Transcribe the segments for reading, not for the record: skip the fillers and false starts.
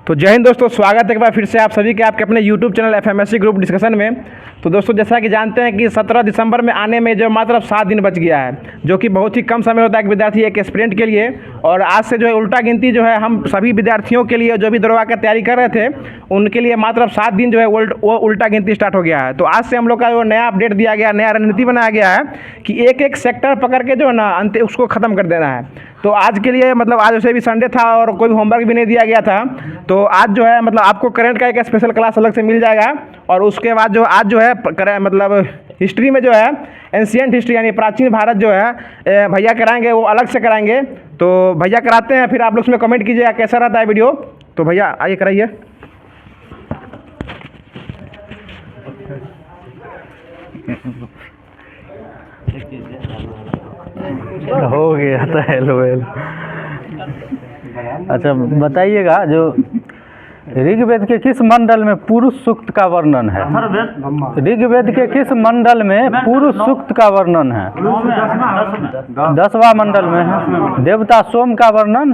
तो जय हिंद दोस्तों, स्वागत है एक बार फिर से आप सभी के आपके अपने YouTube channel FMSC group discussion में। तो दोस्तों जैसा कि जानते हैं कि 17 दिसंबर में आने में जो मात्र 7 दिन बच गया है, जो कि बहुत ही कम समय होता है एक विद्यार्थी एक एस्पिरेंट के लिए। और आज से जो है उल्टा गिनती जो है हम सभी विद्यार्थियों के लिए जो भी दरोगा की तैयारी कर रहे थे उनके लिए मात्र 7 दिन जो है वो उल्टा गिनती स्टार्ट हो गया है। तो आज से हम लोग का जो नया अपडेट दिया गया, नया रणनीति बनाया गया है कि एक एक सेक्टर पकड़ के जो है ना अंत उसको ख़त्म कर देना है। तो आज के लिए मतलब आज वैसे भी संडे था और कोई भी होमवर्क भी नहीं दिया गया था, तो आज जो है मतलब आपको करंट का एक स्पेशल क्लास अलग से मिल जाएगा। और उसके बाद जो आज जो है मतलब हिस्ट्री में जो है एंशिएंट हिस्ट्री यानी प्राचीन भारत जो है भैया कराएंगे, वो अलग से कराएंगे। तो भैया कराते हैं, फिर आप लोग उसमें कमेंट कीजिएगा कैसा रहता है वीडियो। तो भैया आइए कराइए। हो गया था हेलो। अच्छा बताइएगा, जो ऋग्वेद के किस मंडल में पुरुष सूक्त का वर्णन है? ऋग्वेद के किस मंडल में पुरुष सूक्त का वर्णन है? 10वां मंडल में है। देवता सोम का वर्णन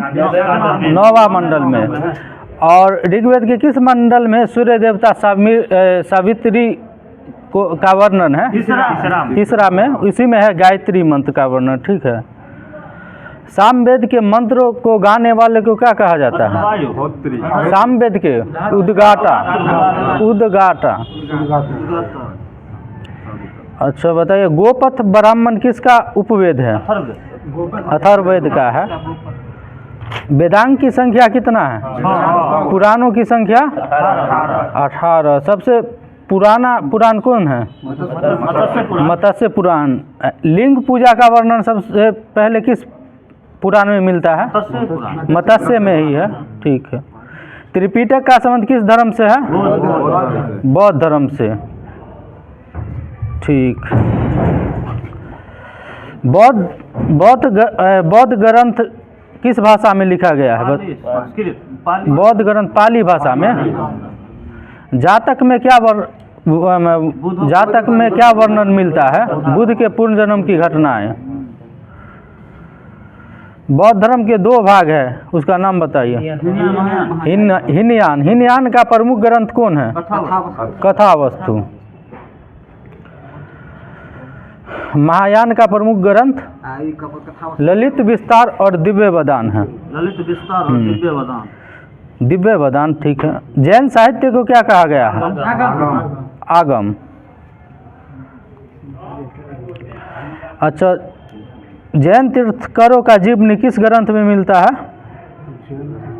9वां मंडल में। और ऋग्वेद के किस मंडल में सूर्य देवता सावित्री का वर्णन है? तीसरा में। इसी में है गायत्री मंत्र का वर्णन। ठीक है। सामवेद के मंत्रों को गाने वाले को क्या कहा जाता है? सामवेद के उद्गाता। अच्छा बताइए, गोपथ ब्राह्मण किसका उपवेद है? अथर्ववेद का है। वेदांग की संख्या कितना है? पुराणों की संख्या 18। सबसे पुराना पुराण कौन है? मत्स्य पुराण। लिंग पूजा का वर्णन सबसे पहले किस पुराण में मिलता है? मत्स्य में ही है। ठीक है। त्रिपिटक का संबंध किस धर्म से है? बौद्ध धर्म से। ठीक। बौद्ध ग्रंथ किस भाषा में लिखा गया है? बौद्ध ग्रंथ पाली भाषा में। जातक में क्या वर्णन मिलता है? बुद्ध के पूर्व जन्म की घटनाएं। बौद्ध धर्म के 2 भाग है, उसका नाम बताइए। हिनयान का प्रमुख ग्रंथ कौन है? कथावस्तु। महायान का प्रमुख ग्रंथ ललित विस्तार और दिव्य वदान है। दिव्य वदान। ठीक है। जैन साहित्य को क्या कहा गया है? आगम। अच्छा, जैन तीर्थकरों का जीवनी किस ग्रंथ में मिलता है?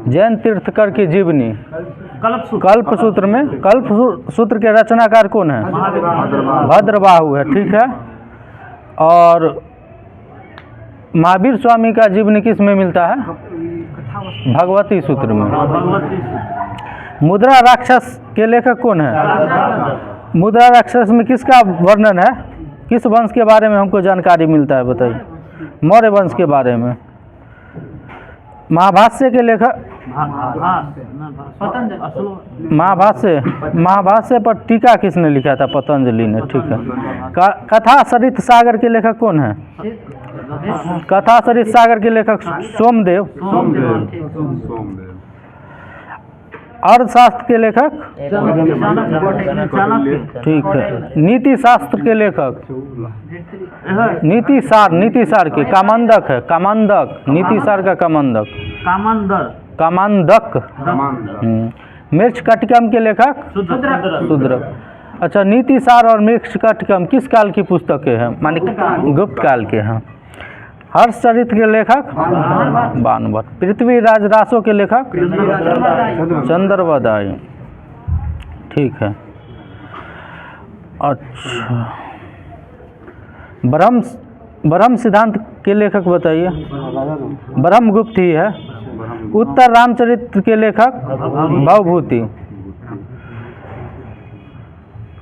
जैन तीर्थकर की जीवनी कल्प सूत्र में। कल्प सूत्र के रचनाकार कौन है? भद्रबाहु है। ठीक है। और महावीर स्वामी का जीवनी किस में मिलता है? भगवती सूत्र में। मुद्रा राक्षस के लेखक कौन है? मुद्रा राक्षस में किसका वर्णन है? किस वंश के बारे में हमको जानकारी मिलता है बताइए? मौर्य वंश के बारे में। महाभाष्य के लेखक महाभाष्य पर टीका किसने लिखा था? पतंजलि ने। ठीक है। कथा सरित सागर के लेखक कौन है? कथा सरित सागर के लेखक सोमदेव। अर्थशास्त्र के लेखक? ठीक है। नीति शास्त्र के लेखक? नीतिसार के कामंदक है। कामंदक। नीतिसार का कामंदक। मृच्छकटिकम के लेखक? शूद्रक। अच्छा, नीतिसार और मृच्छकटिकम किस काल की पुस्तकें हैं? माने गुप्त काल के हैं। हर्षचरित के लेखक? बाणभट्ट। पृथ्वीराज रासो के लेखक? चंद्रवदाई। ठीक है। अच्छा, ब्रह्म सिद्धांत के लेखक बताइए? ब्रह्मगुप्त ही है। उत्तर रामचरित्र के लेखक? भवभूति।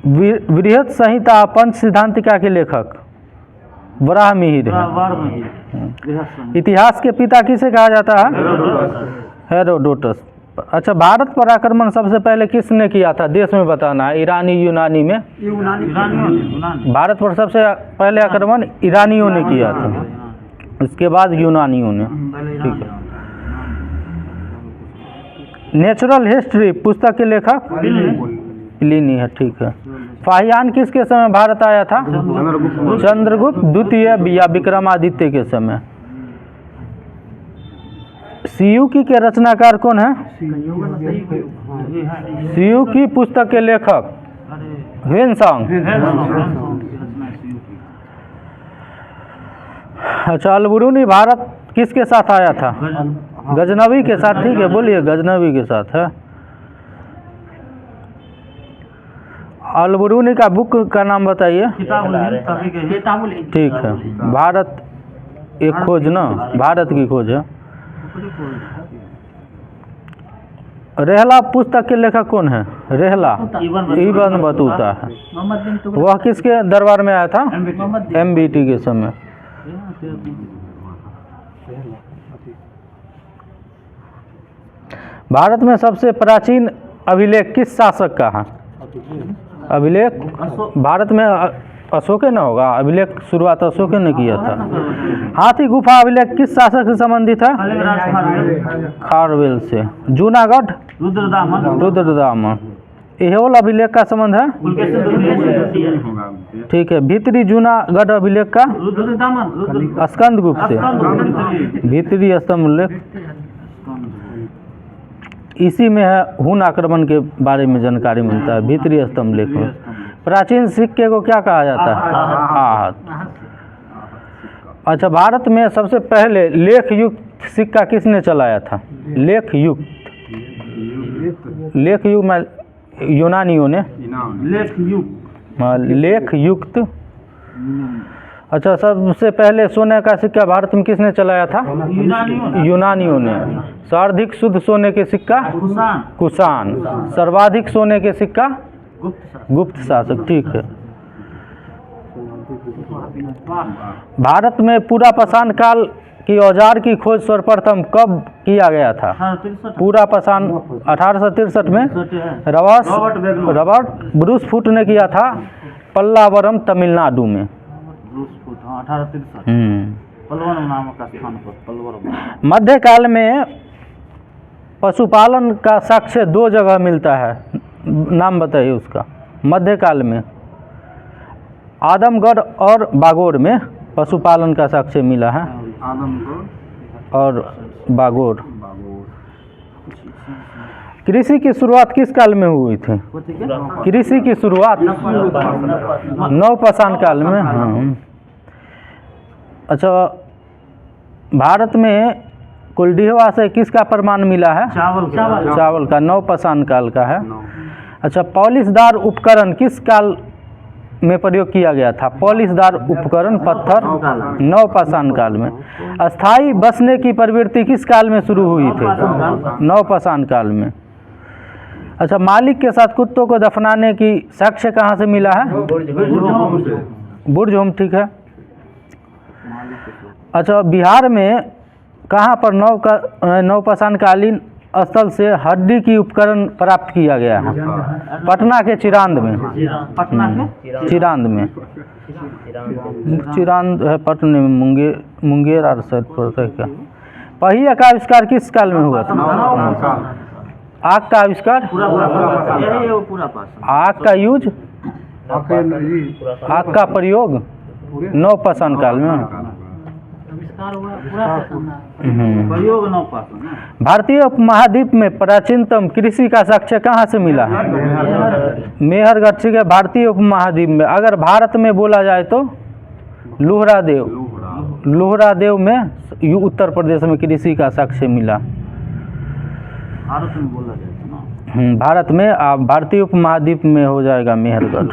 बृहत संहिता पंच सिद्धांतिका के लेखक? वराहमिहिर है। इतिहास के पिता किसे कहा जाता है? हेरोडोटस। अच्छा, भारत पर आक्रमण सबसे पहले किसने किया था? देश में बताना है। ईरानी, यूनानी में? भारत पर सबसे पहले आक्रमण ईरानियों ने किया था, उसके बाद यूनानियों ने। ठीक है। नेचुरल हिस्ट्री पुस्तक के लेखक प्लिनी है, ठीक है। फाहियान किसके समय भारत आया था? चंद्रगुप्त द्वितीय या विक्रमादित्य के समय। सियुकी के रचनाकार कौन है? सियुकी पुस्तक के लेखक ह्वेनसांग। अच्छा, अल-बिरूनी भारत किसके साथ आया था? गजनवी के साथ, ठीक है, बोलिए गजनवी के साथ है। अल-बिरूनी का बुक का नाम बताइए। ठीक है, भारत एक खोज ना, भारत की खोज है। रेहला पुस्तक के लेखक कौन है? रेहला इब्न बतूता है। वह किसके दरबार में आया था? MBT के समय। भारत में सबसे प्राचीन अभिलेख किस शासक का है? अभिलेख भारत में अशोक ने होगा, अभिलेख शुरुआत अशोक ने किया था। हाथी गुफा अभिलेख किस शासक से संबंधित है? खारवेल से। जूनागढ़ रुद्रदामन। एहोल अभिलेख का संबंध है? ठीक है। भीतरी जूनागढ़ अभिलेख का? स्कंद गुप्त से। भीतरी स्तंभ उल्लेख इसी में है। हुन आक्रमण के बारे में जानकारी मिलता है भीतरी स्तंभ लेख में। प्राचीन सिक्के को क्या कहा जाता है? आहत। अच्छा, भारत में सबसे पहले लेख युक्त सिक्का किसने चलाया था? लेख युक्त में यूनानियों ने। लेख युक्त। अच्छा, सबसे पहले सोने का सिक्का भारत में किसने चलाया था? यूनानियों ने। सर्वाधिक शुद्ध सोने के सिक्का? कुषाण। सर्वाधिक सोने के सिक्का? गुप्त शासक, ठीक है। भारत में पूरा पाषाण काल की औजार की खोज सर्वप्रथम कब किया गया था? पूरा पाषाण 1863 में रॉबर्ट ब्रूसफुट ने किया था, पल्लावरम तमिलनाडु में। मध्यकाल में पशुपालन का साक्ष्य 2 जगह मिलता है, नाम बताइए उसका। मध्यकाल में आदमगढ़ और बागोर में पशुपालन का साक्ष्य मिला है। और बागोर। कृषि की शुरुआत किस काल में हुई थी? कृषि की शुरुआत नवपाषाण काल में। हाँ। अच्छा, भारत में कुलडीहवा से किसका प्रमाण मिला है? चावल का। नवपाषाण काल का है। अच्छा, पॉलिशदार उपकरण किस काल में प्रयोग किया गया था? पॉलिशदार उपकरण पत्थर नवपाषाण काल में। अस्थाई बसने की प्रवृत्ति किस काल में शुरू हुई थी? नवपाषाण काल में। अच्छा, मालिक के साथ कुत्तों को दफनाने की साक्ष्य कहाँ से मिला है? बुर्ज होम, ठीक है। अच्छा, बिहार में कहाँ पर नवपाषाण कालीन स्थल से हड्डी की उपकरण प्राप्त किया गया है? पटना के चिरांद में। चिरांद में। चिरांद है पटना में। मुंगेर और साइड पर क्या? पहिया का आविष्कार किस काल में हुआ था? आग का आविष्कार? आग का यूज, आग का प्रयोग नवपाषाण काल में। भारतीय उपमहाद्वीप में प्राचीनतम कृषि का साक्ष्य कहाँ से मिला है? मेहरगढ़, ठीक है। भारतीय उपमहाद्वीप में अगर भारत में बोला जाए तो लोहरादेव में उत्तर प्रदेश में कृषि का साक्ष्य मिला। भारत में बोला जाए ना? भारत में भारतीय उपमहाद्वीप में हो जाएगा मेहरगढ़।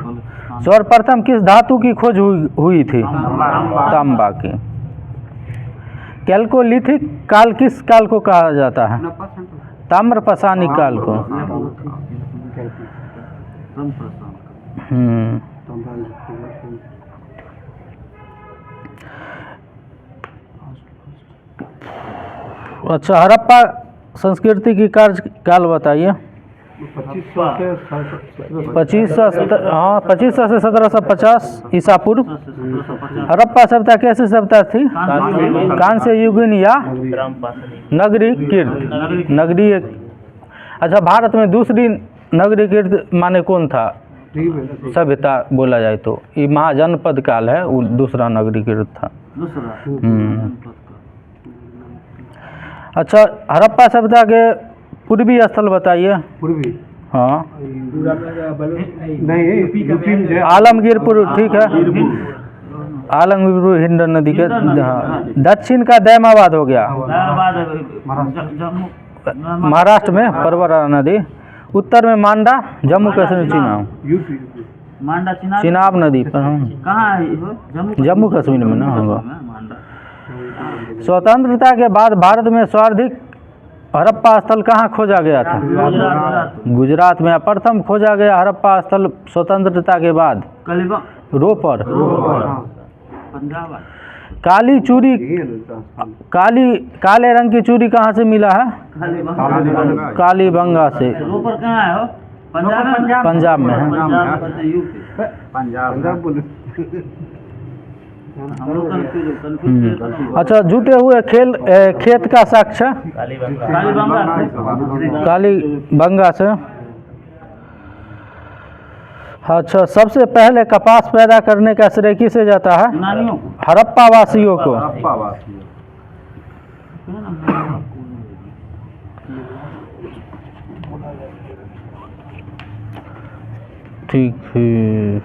सर्वप्रथम किस धातु की खोज हुई थी? तांबा की। कैल्कोलिथिक काल किस काल को कहा जाता है? ताम्रपाषाणिक काल को। अच्छा, हड़प्पा संस्कृति की कार्यकाल बताइए। 2500 से 1750 ईसा पूर्व। हड़प्पा सभ्यता कैसी सभ्यता थी? कांस्य युगीन या नगरीकृत? नगरीय। अच्छा, भारत में दूसरी नगरीकृत माने कौन था सभ्यता बोला जाए तो? ये महाजनपद काल है, वो दूसरा नगरीकृत था। अच्छा, हड़प्पा सभ्यता के पूर्वी स्थल बताइए। पूर्वी? हाँ, नहीं, यूपी में जो आलमगीरपुर, ठीक है। आलमगीरपुर हिंडन नदी के, हाँ। दक्षिण का दैमाबाद हो गया, महाराष्ट्र में परवरा नदी। उत्तर में मांडा, जम्मू कश्मीर, चुनाव, चिनाब नदी पर, कहाँ है? जम्मू कश्मीर में ना होगा। स्वतंत्रता के बाद भारत में सर्वाधिक हड़प्पा स्थल कहाँ खोजा गया था? गुजरात में। प्रथम खोजा गया हड़प्पा स्थल स्वतंत्रता के बाद रोपर। काली चूड़ी, काले रंग की चूड़ी कहाँ से मिला है? कालीबंगा से। रोपर कहाँ है? पंजाब में है। अच्छा, जुटे हुए खेत का साक्ष्य कालीबंगा से। अच्छा, सबसे पहले कपास पैदा करने का श्रेय किसे जाता है? हड़प्पा वासियों को। ठीक है।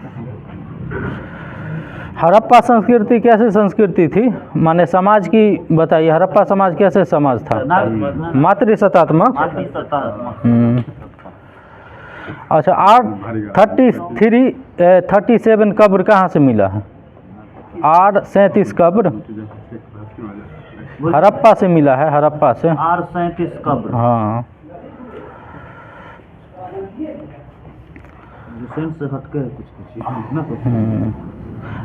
हड़प्पा संस्कृति कैसी संस्कृति थी, माने समाज की बताइए। हड़प्पा समाज कैसे समाज था? मातृसत्तात्मक। अच्छा, 837 कब्र कहाँ से मिला है? 837 कब्र हड़प्पा से मिला है, हड़प्पा से। 837 कब्र, हाँ। से हटके है कुछ।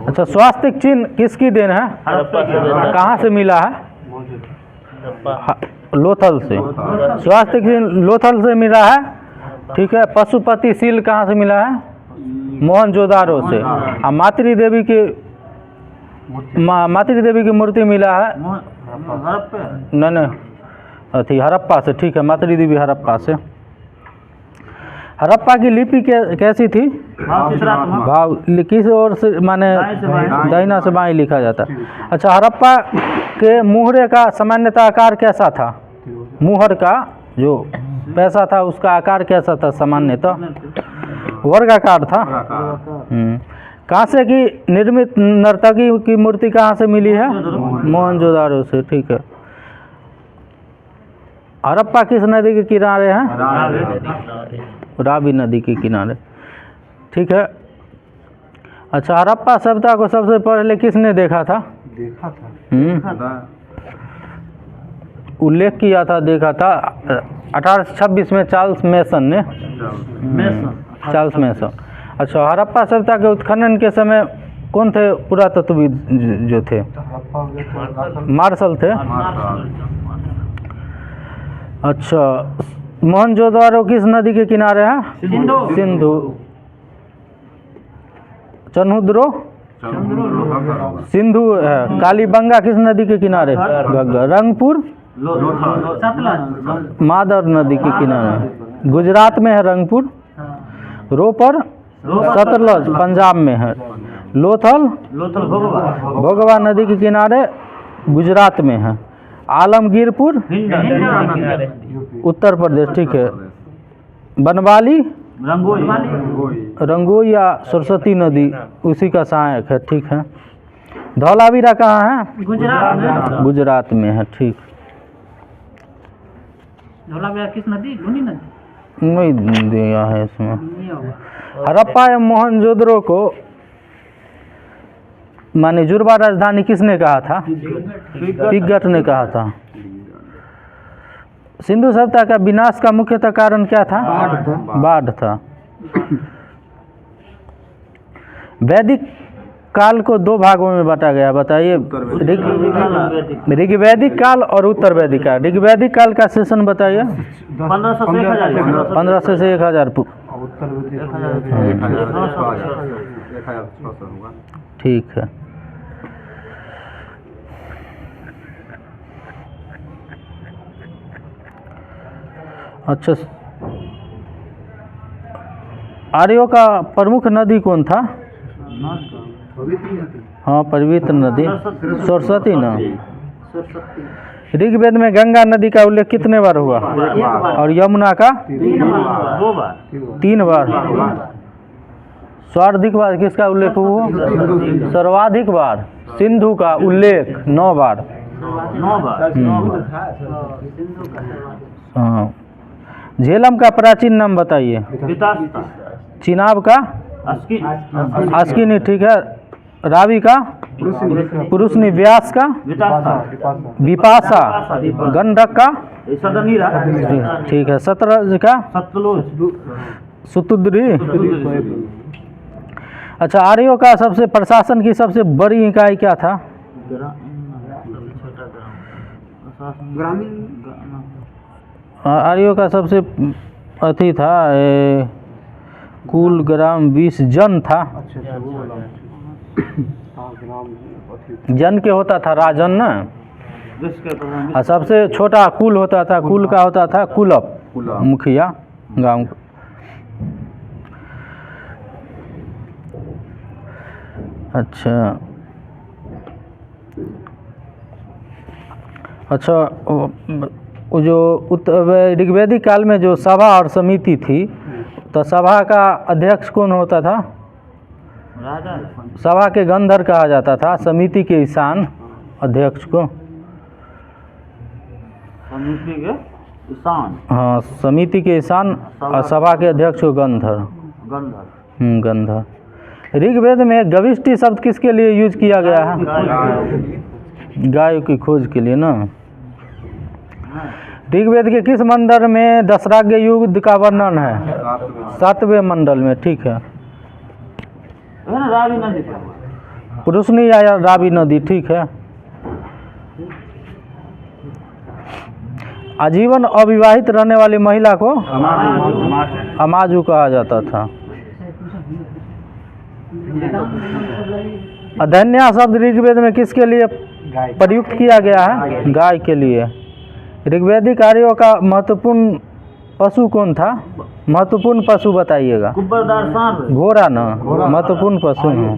अच्छा, स्वास्तिक चिन्ह किसकी देन है? कहाँ से मिला है? लोथल से। स्वास्तिक चिन्ह लोथल से मिला है, ठीक है। पशुपति सील कहाँ से मिला है? मोहनजोदारो से। और मातृ देवी की मूर्ति मिला है नहीं, अथी हड़प्पा से, ठीक है। मातृ देवी हड़प्पा से। हड़प्पा की लिपि कैसी थी? भाव किस ओर से, माने दाहिना से बाएं लिखा जाता। अच्छा, हड़प्पा के मुहरे का सामान्यतः आकार कैसा था? मुहर का जो पैसा था उसका आकार कैसा था सामान्यतः? वर्गाकार था। कांसे की निर्मित नर्तकी की मूर्ति कहाँ से मिली है? मोहनजोदारो से, ठीक है। हड़प्पा किस नदी के किनारे है? रावी नदी के किनारे, ठीक है। अच्छा, हड़प्पा सभ्यता को सबसे पहले किसने देखा था? उल्लेख किया था, देखा था 1826 में चार्ल्स मेसन ने। Charles mason. अच्छा, हड़प्पा सभ्यता के उत्खनन के समय कौन थे पुरातत्वविद जो थे? मार्शल थे। अच्छा, मोहनजोदारो किस नदी के किनारे है? सिंधु। चन्हुद्रो सिंधु है। कालीबंगा किस नदी के किनारे? रंगपुर मादर नदी के किनारे, गुजरात में है रंगपुर। रोपर सतलज पंजाब में है। लोथल भोगवा नदी के किनारे गुजरात में है। आलमगीरपुर उत्तर प्रदेश, ठीक है। बनवाली रंगोई या सरस्वती नदी उसी का सहायक है, ठीक है। धौलावीरा कहाँ है? गुजरात में है, ठीक। धौलावीरा किस नदी? लूनी नदी नहीं दिया है इसमें। हड़प्पा एवं मोहनजोदड़ो को माने जुड़वा राजधानी किसने कहा था? पिगट ने कहा था। सिंधु सभ्यता का विनाश का मुख्यतः कारण क्या था? बाढ़ था। वैदिक काल को दो भागों में बांटा गया, बताइए। ऋग्वैदिक काल और उत्तर वैदिक काल। ऋग्वैदिक काल का सेशन बताइए। 1500 से 1000। ठीक है। अच्छा, आर्यों का प्रमुख नदी कौन था? हाँ, पवित्र नदी सरस्वती ना। ऋग्वेद में गंगा नदी का उल्लेख कितने बार हुआ? और यमुना का? 2 बार। 3 बार। सर्वाधिक बार किसका उल्लेख हुआ? सर्वाधिक बार सिंधु का उल्लेख 9 बार। 9 बार। हाँ। झेलम का प्राचीन नाम बताइए। वितास्ता। चिनाब का? अस्किनी, ठीक है। रावी का? पुरुषनी। व्यास का? वितास्ता। विपाशा। गंडक का? सदनीरा। ठीक है। सतलज का? सतलुज। सुतुद्री। अच्छा, आर्यों का सबसे प्रशासन की सबसे बड़ी इकाई क्या था? आर्यों का सबसे अथी था कुल ग्राम 20 जन था। जन के होता था राजन ना, और सबसे छोटा कुल होता था, कुल का होता था कुलप, मुखिया गांव का। अच्छा अच्छा, वो जो ऋग्वेदिक काल में जो सभा और समिति थी, तो सभा का अध्यक्ष कौन होता था? राजा। सभा के गंधर कहा जाता था, समिति के ईशान अध्यक्ष को। समिति के ईशान। हाँ, समिति के ईशान और सभा के अध्यक्ष को गंधर। गंधर। गंधर। ऋग्वेद में गविष्टि शब्द किसके लिए यूज किया गया है? गाय की खोज के लिए ना। ऋग्वेद के किस मंडल में दशराग्य युद्ध का वर्णन है? 7वें मंडल में, ठीक है। रावी नदी। पुरुषनी या रावी नदी, ठीक है। आजीवन अविवाहित रहने वाली महिला को अमाजू कहा जाता था। अधन्या शब्द ऋग्वेद में किसके लिए प्रयुक्त किया गया है? गाय के लिए। ऋग्वेदिक आर्यों का महत्वपूर्ण पशु कौन था? महत्वपूर्ण पशु बताइएगा। कुब्बरदार सांप। घोड़ा ना, महत्वपूर्ण पशु है।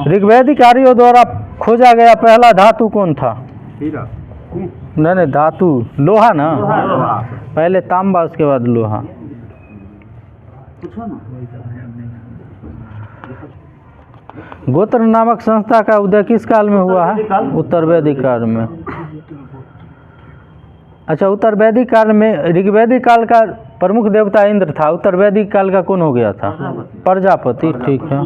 ऋग्वेदिक आर्यों द्वारा खोजा गया पहला धातु कौन था? नहीं, धातु लोहा ना। पहले तांबा, उसके बाद लोहा। पूछो ना। गोत्र नामक संस्था का उदय किस काल में हुआ है? उत्तर वैदिक काल में। अच्छा, उत्तर वैदिक काल में ऋग्वेदिक काल का प्रमुख देवता इंद्र था, उत्तर वैदिक काल का कौन हो गया था? प्रजापति, ठीक है।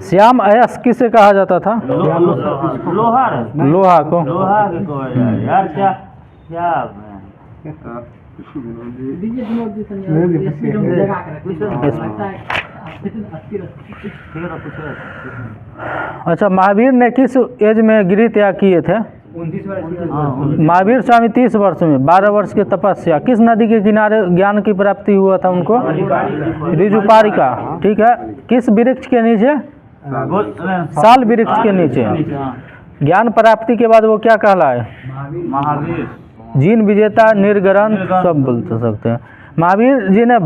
श्याम अयस किसे कहा जाता था? लोहा। लोहा को। लोहा के यार क्या अच्छा, महावीर ने किस एज में गिरि त्याग किए थे? 29 वर्ष। महावीर स्वामी 30 वर्ष में 12 वर्ष की तपस्या। किस नदी के किनारे ज्ञान की प्राप्ति हुआ था उनको? ऋजुपारिका, ठीक है। किस वृक्ष के नीचे? साल वृक्ष के नीचे। ज्ञान प्राप्ति के बाद वो क्या कहलाए? महावीर। जीन विजेता, निर्ग्रंथ, सब बोल सकते हैं। महावीर जी ने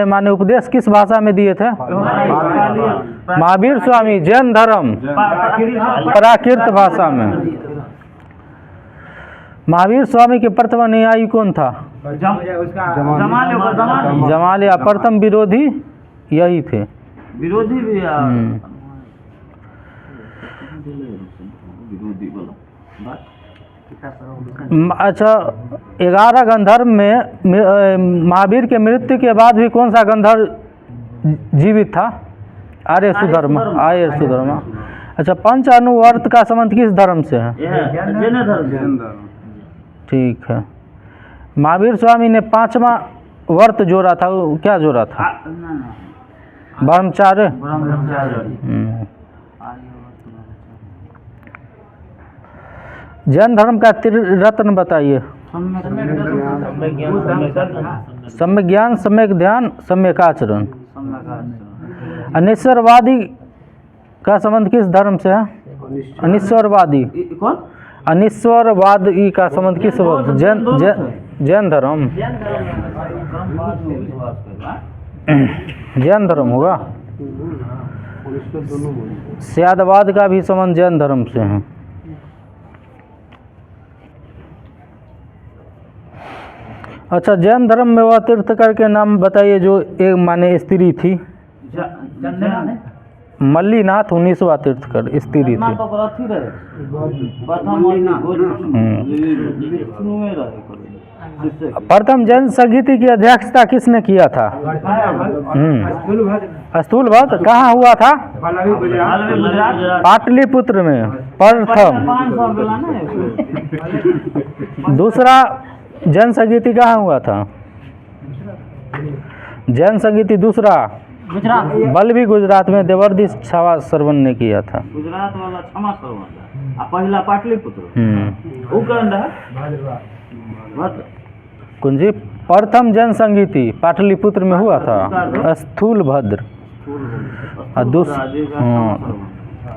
माने उपदेश किस भाषा में दिए थे? महावीर स्वामी जैन धर्म प्राकृत भाषा में। महावीर स्वामी के प्रथम अनुयायी कौन था? जमाल या प्रथम विरोधी यही थे। विरोधी भी। अच्छा, 11 गंधर्व में महावीर के मृत्यु के बाद भी कौन सा गंधर्व जीवित था? आर्य सुधर्मा। आर्य सुधर्मा। अच्छा, पंच अनुवर्त का संबंध किस धर्म से है? जैन धर्म। ठीक है। महावीर स्वामी ने 5वां वर्त जोड़ा था, वो क्या जोड़ा था? ब्रह्मचार्य। जैन धर्म का त्रिरत्न बताइए। सम्यक ज्ञान, सम्यक ध्यान, सम्यक आचरण। अनिश्वरवादी का संबंध किस धर्म से है? अनिश्वरवादी। कौन? अनिश्वरवादी का संबंध किस? जैन धर्म, जैन धर्म होगा। स्यादवाद का भी संबंध जैन धर्म से है। अच्छा, जैन धर्म में वह तीर्थकर के नाम बताइए जो एक माने स्त्री थी। मल्लीनाथ 19वां तीर्थकर स्त्री थी। प्रथम जैन संगीति की अध्यक्षता किसने किया था? स्थूलभद्र। कहाँ हुआ था? पाटलिपुत्र में प्रथम। दूसरा जैन संगीति कहाँ हुआ था? जैन संगीति दूसरा बल्लभी गुजरात में देवर्षि छावा श्रवण ने किया था। गुजरात वाला क्षमा श्रवण आ पहला पाटलिपुत्र ऊ कौन रहा? कुंजी प्रथम जैन संगीति पाटलिपुत्र में हुआ था स्थूलभद्र।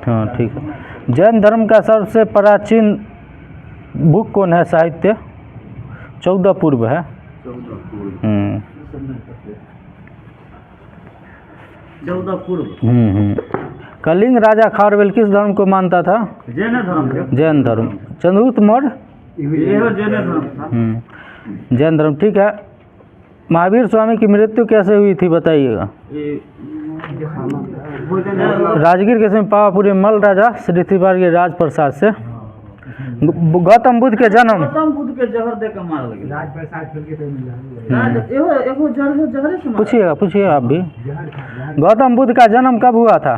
हाँ ठीक है। जैन धर्म का सबसे प्राचीन बुक कौन है? साहित्य 14 पूर्व है। 14 पूर्व। कलिंग राजा खारवेल किस धर्म को मानता था? जैन धर्म। जैन धर्म। चंद्रगुप्त मौर्य जैन धर्म। जैन धर्म ठीक है। महावीर स्वामी की मृत्यु कैसे हुई थी बताइएगा? राजगीर के समय पावापुरी मल राजा श्री त्रिपाठी के राजप्रसाद से। गौतम बुद्ध के जन्म? गौतम बुद्ध के जहर दे के मार लगे। पूछिएगा पूछिएगा आप भी। गौतम बुद्ध का जन्म कब हुआ था?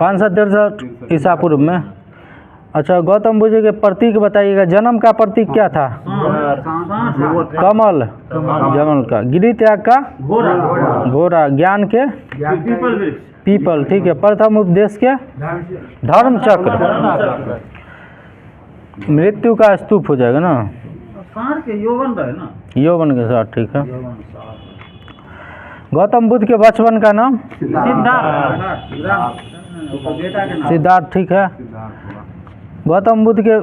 563 ईसा पूर्व में। अच्छा, गौतम बुद्ध के प्रतीक बताइएगा। जन्म का प्रतीक क्या था? कमल। जमल का। गिरि त्याग का? घोड़ा। ज्ञान के? पीपल ठीक है। प्रथम उपदेश के? धर्म चक्र। मृत्यु का स्तूप हो जाएगा ना? सार के यौवन रहे ना? यौवन के साथ ठीक है। गौतम बुद्ध के बचपन का नाम? सिद्धार्थ ठीक है। गौतम बुद्ध के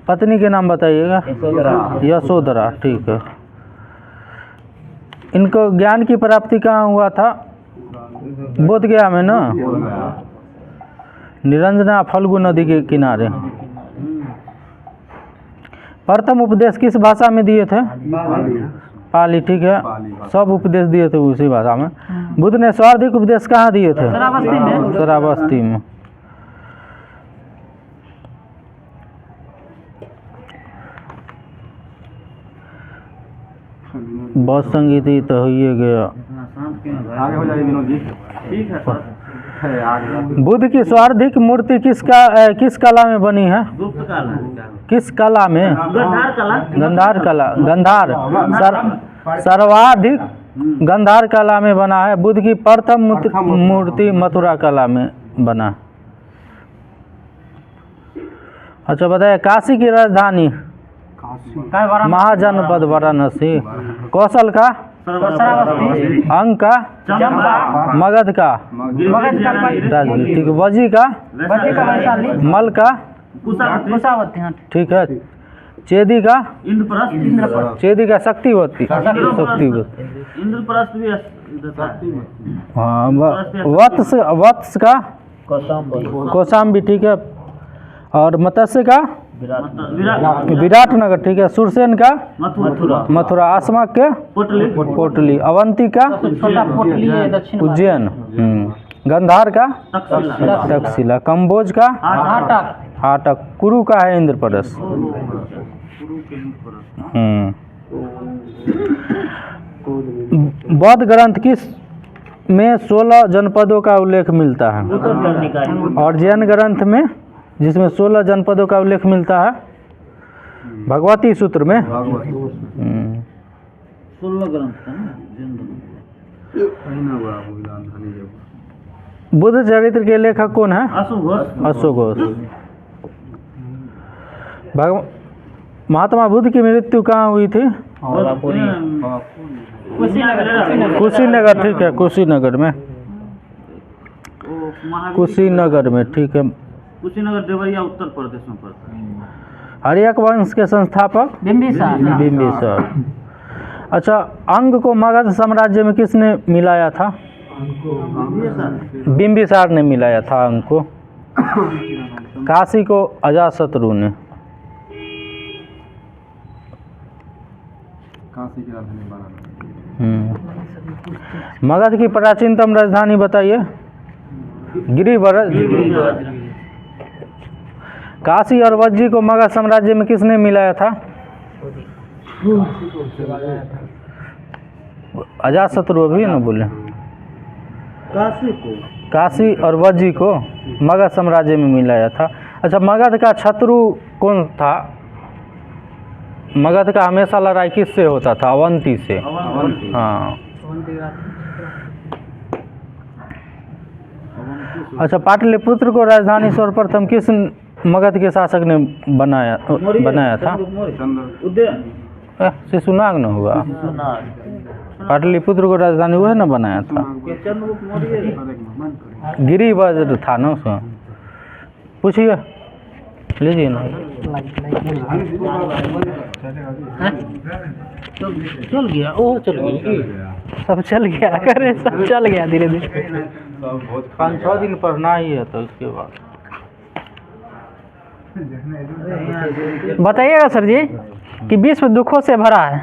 पत्नी के नाम बताइएगा। यशोधरा ठीक है। इनको ज्ञान की प्राप्ति कहाँ हुआ था? बोध गया में ना? निरंजना फल्गु नदी के किनारे। प्रथम उपदेश किस भाषा में दिए थे? पाली ठीक है। सब उपदेश दिए थे उसी भाषा में। बुद्ध ने सर्वाधिक उपदेश कहाँ दिए थे? शरावस्ती में। बहुत संगीति तो हो ही गया। आगे हो जाएगी विनोद जी। ठीक है सर। बुद्ध की सर्वाधिक मूर्ति किस कला में बनी है? गुप्त कला। किस कला में? गंधार कला। गंधार कला। गंधार सर्वाधिक गंधार कला में बना है। बुद्ध की प्रथम मूर्ति मथुरा कला में बना। अच्छा बताइए, काशी की राजधानी? महाजनपद वाराणसी। कौशल का? अंक का? मगध का? राजगीर ठीक है। वजी का? मल का? ठीक है। चेदी का? चेदी का? शक्तिवती। इंद्रप्रस्थ भी हाँ। वत्स का? कौशाम्बी ठीक है। और मत्स्य का? विराटनगर ठीक है। सुरसेन का? मथुरा। आसमक के? पोटली। अवंती का? उज्जैन। गंधार का? तक्षशिला। कंबोज का? हाटक। कुरु का है इंद्रप्रस्थ। बौद्ध ग्रंथ किस में 16 जनपदों का उल्लेख मिलता है? और जैन ग्रंथ में जिसमें 16 जनपदों का उल्लेख मिलता है? भगवती सूत्र में। 16 ग्रंथ बुद्ध चरित्र के लेखक कौन है? अशोक घोष। महात्मा बुद्ध की मृत्यु कहाँ हुई थी? कुशीनगर ठीक है। कुशीनगर में। कुशीनगर में ठीक है। कुशीनगर देवरिया उत्तर प्रदेश में पड़ता है। आर्यक वंश के संस्थापक बिंबिसार। अच्छा, अंग को मगध साम्राज्य में किसने मिलाया था? बिंबिसार ने मिलाया था अंग को। काशी को अजातशत्रु ने। मगध की प्राचीनतम राजधानी बताइए। गिरिव्रज। काशी और वज्जी को मगध साम्राज्य में किसने मिलाया था? अजातशत्रु अभी ना बोले। काशी और वज्जी को मगध साम्राज्य में मिलाया था। अच्छा, मगध का शत्रु कौन था? मगध का हमेशा लड़ाई किससे होता था? अवंती से। हाँ। अच्छा, पाटलिपुत्र को राजधानी सर्वप्रथम किस मगध के शासक ने बनाया था? शिशुनाग न हुआ। पाटलिपुत्र को राजधानी वह ना बनाया था। गिरिव्रज था ना उसमें। पूछिए, लीजिए ना। चल गया, ओ चल गया, सब चल गया, करे सब चल गया धीरे धीरे। 5-6 दिन पढ़ना ही है तो उसके बाद बताइएगा सर जी कि विश्व दुखों से भरा है,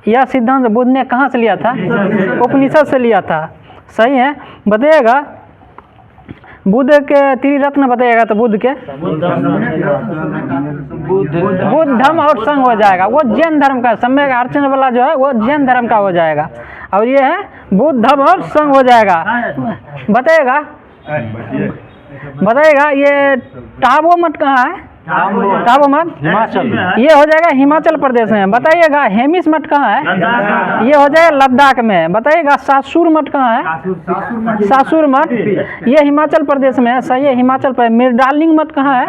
यह सिद्धांत बुद्ध ने कहाँ से लिया था? उपनिषद से लिया था। सही है, बताइएगा। बुद्ध के त्रिरत्न बताइएगा तो बुद्ध के बुद्ध धर्म और संघ हो जाएगा। वो जैन धर्म का सम्यक आचरण वाला जो है वो जैन धर्म का हो जाएगा, और ये है बुद्ध धर्म और संघ हो जाएगा। बताइएगा ये टाबो मठ कहाँ है? टाबो मठ हिमाचल। ये हो जाएगा हिमाचल प्रदेश में। बताइएगा हेमिस मठ कहाँ है? ये हो जाएगा लद्दाख में। बताइएगा सासुर मठ कहाँ है? सासुर मठ ये हिमाचल प्रदेश में है। सही है, हिमाचल प्रदेश। मिर्डालिंग मठ कहाँ है?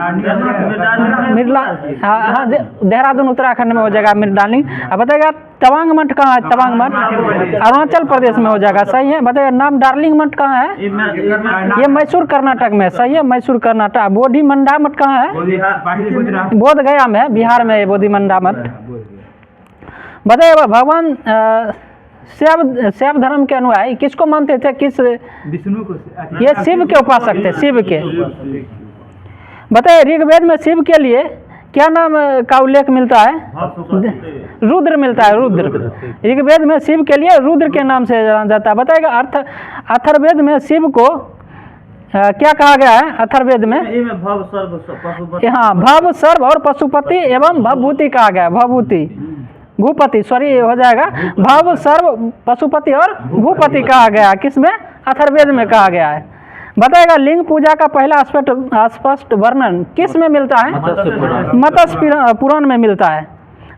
मिर्ला, हाँ, देहरादून उत्तराखंड में हो जाएगा मिर्डालिंग। अब बताइएगा तवांग मठ कहाँ है? तवांग मठ अरुणाचल प्रदेश में हो जाएगा। सही है, बताइए नाम डार्लिंग मठ कहाँ है? ये मैसूर कर्नाटक में। सही है, मैसूर कर्नाटक। बोधि मंडा मठ कहाँ है? बोध गया में, बिहार में बोधि मंडा मठ। बताइए भगवान शैव धर्म के अनुयायी किसको मानते थे? किस विष्णु को? ये शिव के उपासक थे, शिव के। बताइए ऋग्वेद में शिव के लिए क्या नाम का उल्लेख मिलता है? रुद्र मिलता है, रुद्र। ऋग्वेद में शिव के लिए रुद्र के नाम से जाना जाता है। बताइएगा अथर्ववेद में शिव को क्या कहा गया है? अथर्ववेद में हाँ, भव सर्व और पशुपति एवं भवभूति कहा गया है। भवभूति भूपति, सॉरी, हो जाएगा भव सर्व पशुपति और भूपति कहा गया है। किसमें? अथर्ववेद में कहा गया है। बताएगा लिंग पूजा का पहला स्पष्ट वर्णन किस में मिलता है? मत्स्य पुराण में मिलता है।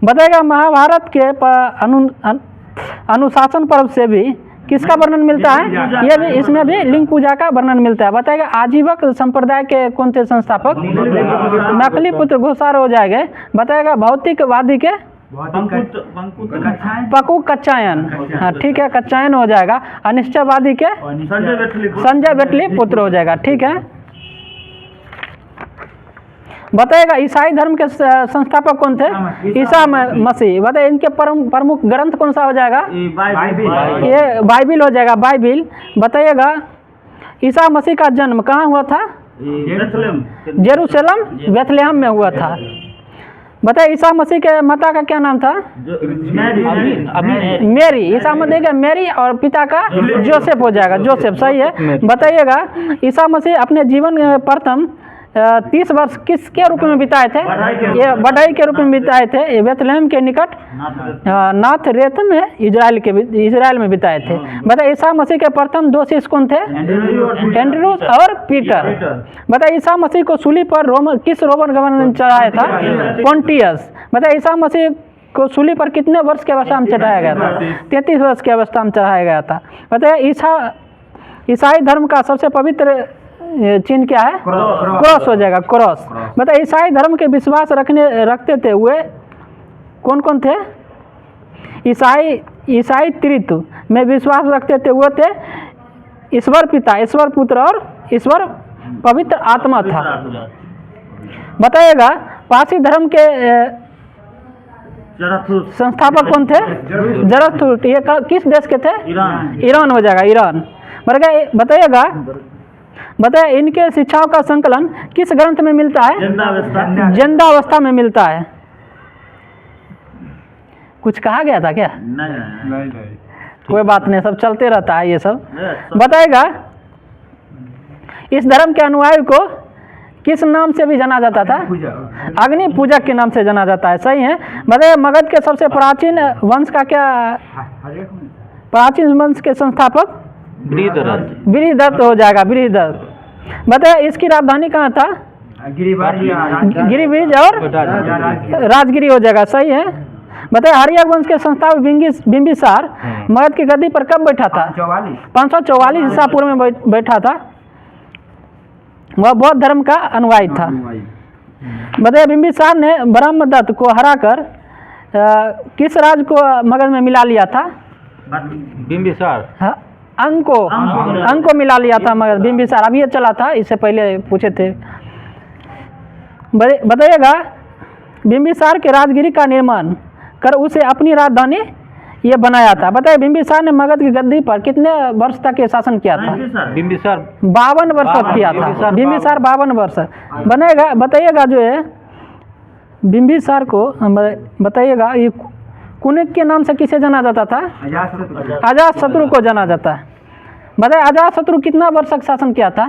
बताएगा महाभारत के अनुशासन पर्व से भी किसका वर्णन मिलता है? ये भी, इसमें भी लिंग पूजा का वर्णन मिलता है। बताएगा आजीवक संप्रदाय के कौन थे संस्थापक? नकली पुत्र घोषार हो जाएंगे। बताएगा भौतिकवादी के पकू कच्चायन, हाँ ठीक है, कच्चायन हो जाएगा। अनिश्चयवादी के संजय बेटली पुत्र हो जाएगा। ठीक है, बताएगा ईसाई धर्म के संस्थापक कौन थे? ईसा मसीह। बताइए इनके प्रमुख ग्रंथ कौन सा हो जाएगा? ये बाइबिल हो जाएगा, बाइबिल। बताइएगा ईसा मसीह का जन्म कहाँ हुआ था? जेरूशलेम, बेथलेहम में हुआ था। बताइए ईसा मसीह के माता का क्या नाम था? मेरी। ईसा मसीह का मेरी और पिता का जोसेफ हो जाएगा, जोसेफ। सही है। बताइएगा ईसा मसीह अपने जीवन प्रथम 30 वर्ष किसके रूप में बिताए थे? ये बढ़ई के रूप में बिताए थे। ये बेथलेहम के निकट नाथ रेत में इजराइल में बिताए थे। बताइए ईसा मसीह के प्रथम 2 शिष्य कौन थे? एंड्रू और पीटर। बताइए ईसा मसीह को सूली पर किस रोमन गवर्नर ने चढ़ाया था? पोंटियस। बताइए ईसा मसीह को सूली पर कितने वर्ष की अवस्था में चढ़ाया गया था? 33 वर्ष की अवस्था में चढ़ाया गया था। बताइए ईसाई धर्म का सबसे पवित्र चिन्ह क्या है? क्रॉस हो जाएगा, क्रॉस। बताइए ईसाई धर्म के विश्वास रखते थे वे कौन कौन थे? ईसाई त्रित्व में विश्वास रखते थे वो थे ईश्वर पिता, ईश्वर पुत्र और ईश्वर पवित्र आत्मा था। बताइएगा पारसी धर्म के जराथुस संस्थापक कौन थे? जरथुस्त्र। ये किस देश के थे? ईरान। ईरान हो जाएगा, ईरान। बताइएगा बताइए इनके शिक्षाओं का संकलन किस ग्रंथ में मिलता है? जिंदावस्था। जिंदावस्था में मिलता है। कुछ कहा गया था क्या? नहीं कोई बात नहीं, सब चलते रहता है ये सब। नहीं। बताइएगा इस धर्म के अनुयायी को किस नाम से भी जाना जाता था? अग्नि पूजक के नाम से जाना जाता है। सही है। बताइए मगध के सबसे प्राचीन वंश का क्या? प्राचीन वंश के संस्थापक बृहदत्त हो जाएगा, बृहदत्त। बताइए इसकी राजधानी कहाँ था? गिरिब्रिज और राजगिरी हो जाएगा। सही है। बताइए हर्यक वंश के संस्थापक बिंबिसार मगध की गद्दी पर कब बैठा था? 544 ईसा पूर्व में बैठा था। वह बौद्ध धर्म का अनुयायी था। बताइए बिंबिसार ने ब्रह्मदत्त को हराकर किस राज को मगध में मिला लिया था? बिंबिसार हाँ, अंग को मिला लिया था मगध। बिंबिसार अभी ये चला था, इससे पहले पूछे थे। बताइएगा बिंबिसार के राजगिरी का निर्माण कर उसे अपनी राजधानी ये बनाया था। बताइए बिंबिसार ने मगध की गद्दी पर कितने वर्ष तक ये शासन किया था? बिंबिसार 52 वर्ष तक किया था। बिंबिसार 52 वर्ष बनेगा। बताइएगा जो है बिंबिसार को बताइएगा ये कुनिक के नाम से किसे जाना जाता था? अजातशत्रु को जाना जाता है। बताइए अजातशत्रु कितना वर्ष तक शासन किया था?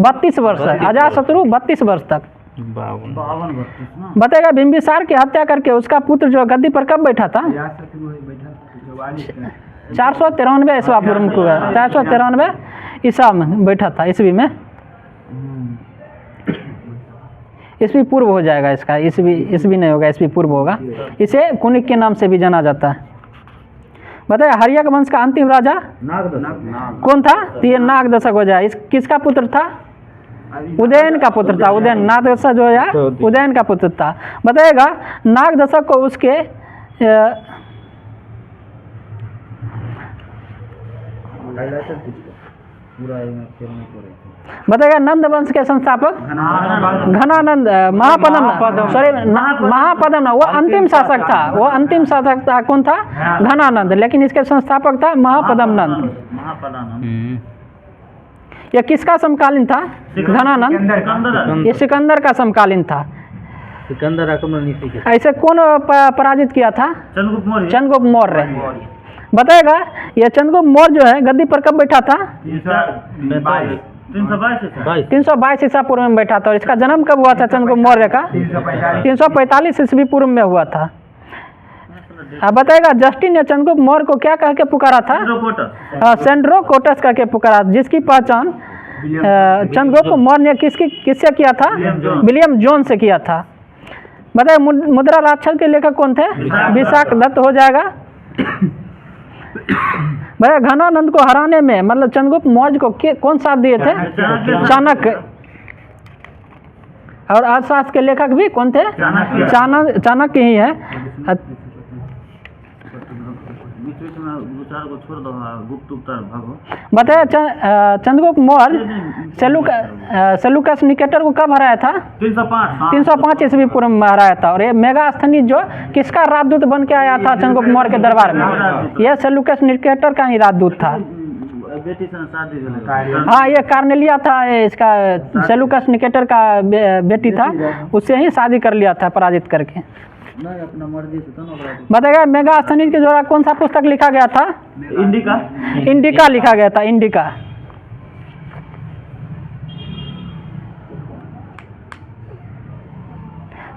32 वर्ष। अजातशत्रु 32 वर्ष तक। 52 वर्ष ना। बताइएगा बिंबिसार की हत्या करके उसका पुत्र जो गद्दी पर कब बैठा था? 493 ईस्वा पूर्व में हुआ। 493 ईसा में बैठा था, ईस्वी में। ईस्वी पूर्व हो जाएगा इसका, ईस्वी नहीं होगा, ईस्वी पूर्व होगा। इसे कुनिक के नाम से भी जाना जाता है। बताइए हर्यक वंश का अंतिम राजा कौन था? तो ये नागदशक हो जाए। किसका पुत्र था? उदयन का पुत्र था। उदयन, नागदशक जो है उदयन का पुत्र था। बताइएगा नागदशक को उसके बताइएगा नंद वंश के संस्थापक घनानंद महापद्म ना, वो अंतिम शासक था। वो अंतिम शासक था। कौन था? घनानंद। लेकिन इसके संस्थापक था महापद्म नंद। यह किसका समकालीन था? घनानंद। ये सिकंदर का समकालीन था। सिकंदर आक्रमण ऐसे कौन पराजित किया था? चंद्रगुप्त मौर्य। बताएगा यह चंद्रगुप्त मौर्य जो है गद्दी पर कब बैठा था? 322 ईसा पूर्व में बैठा था। और इसका जन्म कब हुआ था चंद्रगुप्त मौर्य का? 345 ईस्वी पूर्व में हुआ था। अब बताएगा जस्टिन ने चंद्रगुप्त मौर्य को क्या कह के पुकारा था? सेंड्रोकोटस कह के पुकारा, जिसकी पहचान चंद्रगुप्त मौर्य ने किससे किया था? विलियम जोन से किया था। बताइए मुद्रा राक्षस के लेखक कौन थे? विशाख दत्त हो जाएगा। भाई घनानंद को हराने में मतलब चंद्रगुप्त मौर्य को कौन साथ दिए थे? चाणक्य। और अर्थशास्त्र के लेखक भी कौन थे? चाणक्य ही है। बताया चंद्रगुप्त मौर्य सेलुकस निकेटर को कब हराया था? 305 ईस्वी पूर्व में हराया था। और ये मेगास्थनीज जो किसका राजदूत बन के आया था चंद्रगुप्त मौर्य के दरबार में? यह सेलुकस निकेटर का ही राजदूत था। हाँ, ये कार्नेलिया था, इसका सेलुकस निकेटर का बेटी था। उससे ही शादी कर लिया था पराजित करके। अपना मर्जी से तो बताएगा मेगास्थनीज के द्वारा कौन सा पुस्तक लिखा गया था? इंडिका लिखा गया था। इंडिका।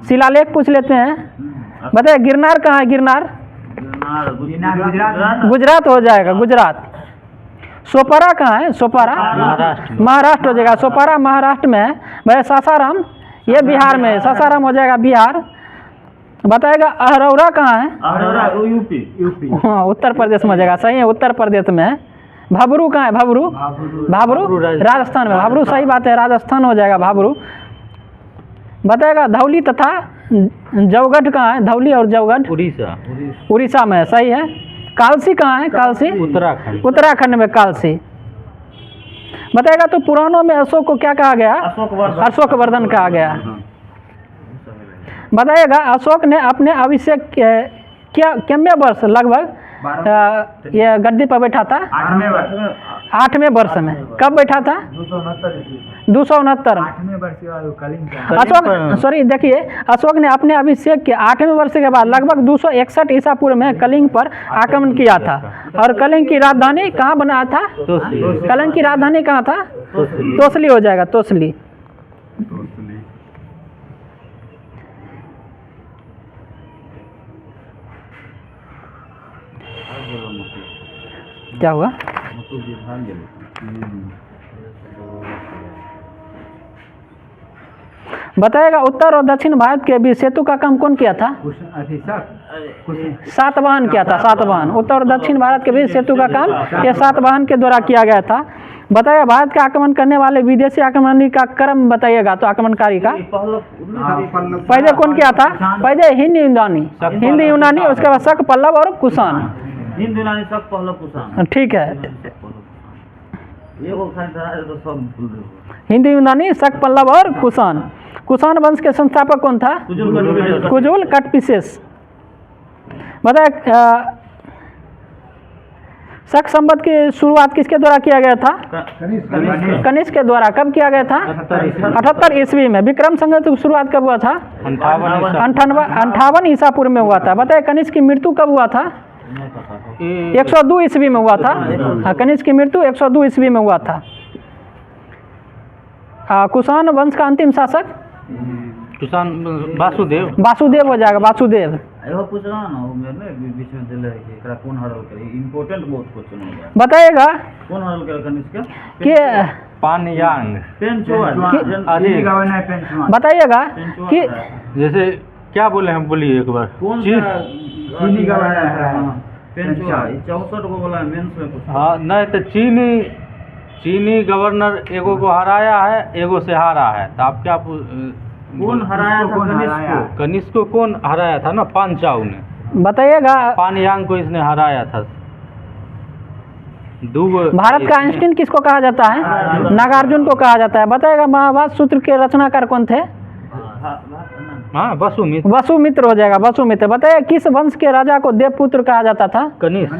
शिलालेख पूछ लेते हैं। बताइए गिरनार कहाँ है? गिरनार गुजरात हो जाएगा, गुजरात। सोपारा कहाँ है? सोपारा महाराष्ट्र हो जाएगा। सोपारा महाराष्ट्र में है। भाई सासाराम ये बिहार में है। सासाराम हो जाएगा बिहार। बताएगा अहरौरा कहाँ है? यूपी। हाँ, उत्तर प्रदेश में हो जाएगा। सही है, उत्तर प्रदेश में है। भाबरू कहाँ है? भाबरू राजस्थान में। भाबरू सही बात है, राजस्थान हो जाएगा भाबरू। बताएगा धौली तथा जौगढ़ कहाँ है? धौली और जौगढ़ उड़ीसा में है। सही है। कालसी कहाँ है? कालसी उत्तराखंड में कालसी। बताएगा तो पुराणों में अशोक को क्या कहा गया? अशोकवर्धन कहा गया। बताइएगा अशोक ने अपने अभिषेक क्या कितने वर्ष लगभग ये गद्दी पर बैठा था? 8वें वर्ष में। कब बैठा था? 269। अशोक सॉरी देखिए, अशोक ने अपने अभिषेक के 8वें वर्ष के बाद लगभग 261 ईसा पूर्व में कलिंग पर आक्रमण किया था। और कलिंग की राजधानी कहाँ बना था? कलिंग की राजधानी कहाँ था? तोसली हो जाएगा, तोसली। क्या हुआ? बताएगा उत्तर और दक्षिण भारत के बीच सेतु का काम कौन किया था? सातवाहन किया था, सातवाहन। उत्तर और दक्षिण भारत के बीच सेतु का काम ये सातवाहन के द्वारा किया गया था। बताइए भारत का आक्रमण करने वाले विदेशी आक्रमणकारी का क्रम बताइएगा। तो आक्रमणकारी का पहले कौन किया था? पहले हिंद यूनानी, हिंद यूनानी, उसके बाद शक, पल्लव और कुषाण। हिंद यूनानी शक, पल्लव, कुषाण। ठीक है, एगो खाली था तो सब भूल गए। हिंद यूनानी, शक, पल्लव और कुषाण। कुषाण वंश के संस्थापक कौन था? कुजुल कटपिसेस। बताए शक संवत की शुरुआत किसके द्वारा किया गया था? कनिष्क के द्वारा। कब किया गया था? 78 ईस्वी में। विक्रम संवत की शुरुआत कब हुआ था? 58 ईसा पूर्व में हुआ था। बताए कनिष्क की मृत्यु कब हुआ था? 102 ईस्वी में हुआ था। कनिष्क की मृत्यु 102 ईस्वी में हुआ था। कुषाण वंश का अंतिम शासक? कुषाण वासुदेव। वासुदेव हो जाएगा, वासुदेव। एहो पूछ रहा ना, वो मेरे में बीच में दिले कि एकरा कौन हरल करे। इंपोर्टेंट बहुत क्वेश्चन हो गया। बताइएगा कौन हरल करे कनिष्क कि पानयांग। पेंचुआ बताइएगा कि जैसे क्या बोले हम, बोलिए एक बार। कौन सा चीनी का है? पेंचुआ 64 को बोला मेंस में पूछा। हाँ नहीं तो चीनी गवर्नर एगो को हराया है, एगो से हारा है। तो आप क्या कौन हराया था कनिष्क को? कनिष्क को कौन हराया था ना? पांचाऊ ने। बताइएगा पानयांग को इसने हराया था। भारत का आइंस्टीन किसको कहा जाता है? नागार्जुन को कहा जाता है। बताइएगा महाभारत सूत्र के रचनाकार कौन थे? हाँ वसुमित्र। वसुमित्र हो जाएगा, वसुमित्र। बताइए किस वंश के राजा को देवपुत्र कहा जाता था? कनिष्क।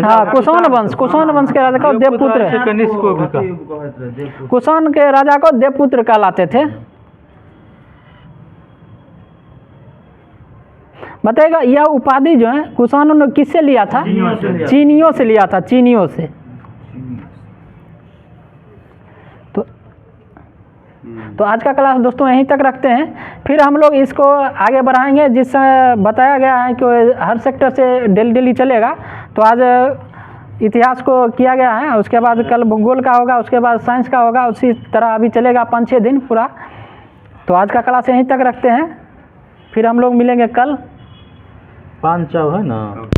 हाँ, कुषाण वंश, कुषाण वंश के राजा को देवपुत्र। कनिष्क को भी कहा। कुषाण के राजा को देवपुत्र कहलाते थे। बताइएगा यह उपाधि जो है कुषाणों ने किससे लिया था? चीनियों से लिया था, चीनियों से। तो आज का क्लास दोस्तों यहीं तक रखते हैं, फिर हम लोग इसको आगे बढ़ाएंगे। जिसमें बताया गया है कि हर सेक्टर से डेली चलेगा। तो आज इतिहास को किया गया है, उसके बाद कल भूगोल का होगा, उसके बाद साइंस का होगा। उसी तरह अभी चलेगा 5-6 दिन पूरा। तो आज का क्लास यहीं तक रखते हैं, फिर हम लोग मिलेंगे कल। पांचाऊ है ना।